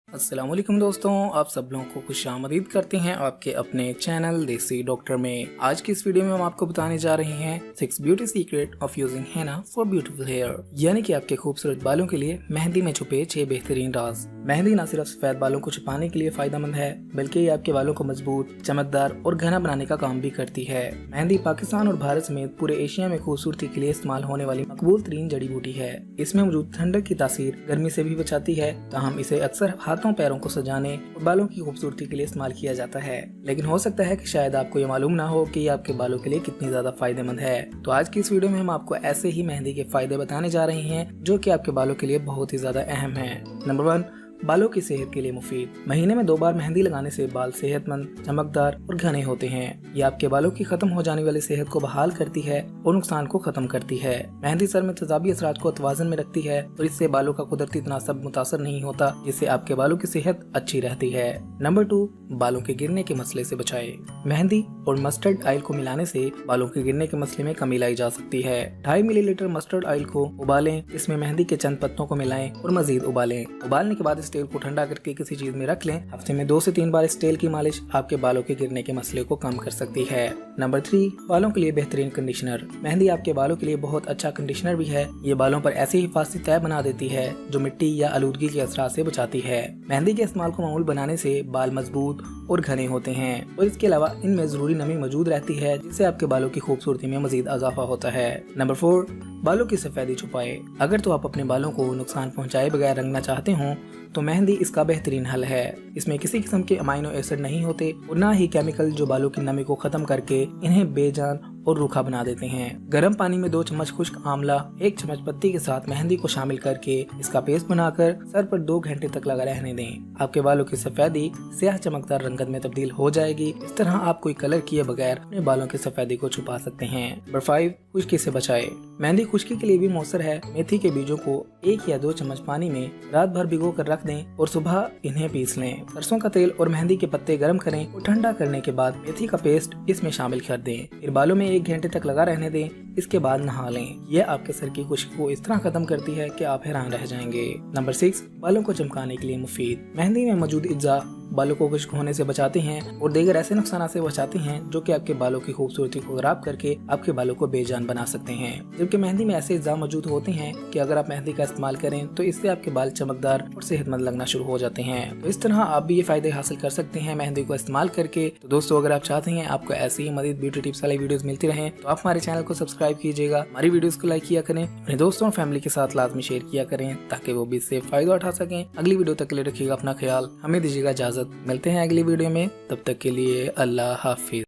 अस्सलाम वालेकुम दोस्तों, आप सब लोगों को खुशामदीद करते हैं आपके अपने चैनल देसी डॉक्टर में। आज की इस वीडियो में हम आपको बताने जा रहे हैं 6 beauty secret of using henna for beautiful hair, यानी कि आपके खूबसूरत बालों के लिए मेहंदी में छुपे 6 बेहतरीन राज। मेहंदी न सिर्फ सफेद बालों को छुपाने के लिए फायदेमंद है, बल्कि ये आपके बालों को मजबूत, चमकदार और घना बनाने का काम भी करती है। मेहंदी पाकिस्तान और भारत समेत पूरे एशिया में खूबसूरती के लिए इस्तेमाल होने वाली मकबूल तरीन जड़ी बूटी है। इसमें मौजूद ठंडक की तासीर गर्मी से भी बचाती है, ताहम इसे अक्सर हाथों पैरों को सजाने और बालों की खूबसूरती के लिए इस्तेमाल किया जाता है। लेकिन हो सकता है कि शायद आपको ये मालूम ना हो कि ये आपके बालों के लिए कितनी ज्यादा फायदेमंद है। तो आज की इस वीडियो में हम आपको ऐसे ही मेहंदी के फायदे बताने जा रहे हैं जो कि आपके बालों के लिए बहुत ही ज्यादा अहम है। नंबर 1, बालों की सेहत के लिए मुफीद। महीने में 2 बार मेहंदी लगाने से बाल सेहतमंद, चमकदार और घने होते हैं। ये आपके बालों की खत्म हो जाने वाली सेहत को बहाल करती है और नुकसान को खत्म करती है। मेहंदी सर में तेजाबी असरात को तवाज़ुन में रखती है और इससे बालों का कुदरती तनासब मुतासर नहीं होता, जिससे आपके बालों की सेहत अच्छी रहती है। नंबर 2, बालों के गिरने के मसले से बचाए। मेहंदी और मस्टर्ड ऑयल को मिलाने से बालों के गिरने के मसले में कमी लाई जा सकती है। 2.5 मिलीलीटर मस्टर्ड ऑयल को उबालें, इसमें मेहंदी के चंद पत्तों को मिलाएं और मजीद उबालें। उबालने के बाद इस तेल को ठंडा करके किसी चीज में रख लें। हफ्ते में 2 से 3 बार इस तेल की मालिश आपके बालों के गिरने के मसले को कम कर सकती है। नंबर 3, बालों के लिए बेहतरीन कंडीशनर। मेहंदी आपके बालों के लिए बहुत अच्छा कंडीशनर भी है। ये बालों पर ऐसी हिफाजती तय बना देती है जो मिट्टी या आलूदगी के असरात से बचाती है। मेहंदी के इस्तेमाल को मामूल बनाने से बाल मजबूत और घने होते हैं और इसके अलावा इनमें जरूरी नमी मौजूद रहती है, जिससे आपके बालों की खूबसूरती में मजीद इजाफा होता है। नंबर 4, बालों की सफेदी छुपाए। अगर तो आप अपने बालों को नुकसान पहुंचाए बगैर रंगना चाहते हो तो मेहंदी इसका बेहतरीन हल है। इसमें किसी किस्म के अमाइनो एसिड नहीं होते और न ही केमिकल जो बालों की नमी को खत्म करके इन्हें बेजान और रूखा बना देते हैं। गर्म पानी में 2 चम्मच खुश्क आंवला, 1 चम्मच पत्ती के साथ मेहंदी को शामिल करके इसका पेस्ट बनाकर सर पर 2 घंटे तक लगा रहने दें। आपके बालों की सफेदी स्याह चमकदार रंगत में तब्दील हो जाएगी। इस तरह आप कोई कलर किए बगैर अपने बालों की सफेदी को छुपा सकते हैं। नंबर 5, खुश्की से बचाए। मेहंदी खुश्की के लिए भी मौसर है। मेथी के बीजों को 1 या 2 चम्मच पानी में रात भर भिगो कर रख दें और सुबह इन्हें पीस लें। सरसों का तेल और मेहंदी के पत्ते गर्म करें और ठंडा करने के बाद मेथी का पेस्ट इसमें शामिल कर दें। फिर बालों में 1 घंटे तक लगा रहने दें। इसके बाद नहा लें। यह आपके सर की खुश्की को इस तरह खत्म करती है कि आप हैरान रह जाएंगे। नंबर 6, बालों को चमकाने के लिए मुफीद। मेहंदी में मौजूद इज्जा बालों को खुश्क होने से बचाते हैं और दीगर ऐसे नुकसान से बचाते हैं जो कि आपके बालों की खूबसूरती को खराब करके आपके बालों को बेजान बना सकते हैं। जबकि मेहंदी में ऐसे इज्जा मौजूद होते हैं कि अगर आप मेहंदी का इस्तेमाल करें तो इससे आपके बाल चमकदार और सेहतमंद लगना शुरू हो जाते हैं। तो इस तरह आप भी ये फायदे हासिल कर सकते हैं मेहंदी को इस्तेमाल करके। तो दोस्तों, अगर आप चाहते हैं आपको ऐसी ही मजीद ब्यूटी टिप्स वाली वीडियोस मिलती रहें तो आप हमारे चैनल को सब्सक्राइब कीजिएगा, हमारी वीडियोस को लाइक किया करें, अपने दोस्तों और फैमिली के साथ लाजमी शेयर किया करें ताकि वो भी इससे फायदा उठा सकें। अगली वीडियो तक के लिए रखिएगा अपना ख्याल। हमें दीजिएगा इजाजत। मिलते हैं अगली वीडियो में, तब तक के लिए अल्लाह हाफिज।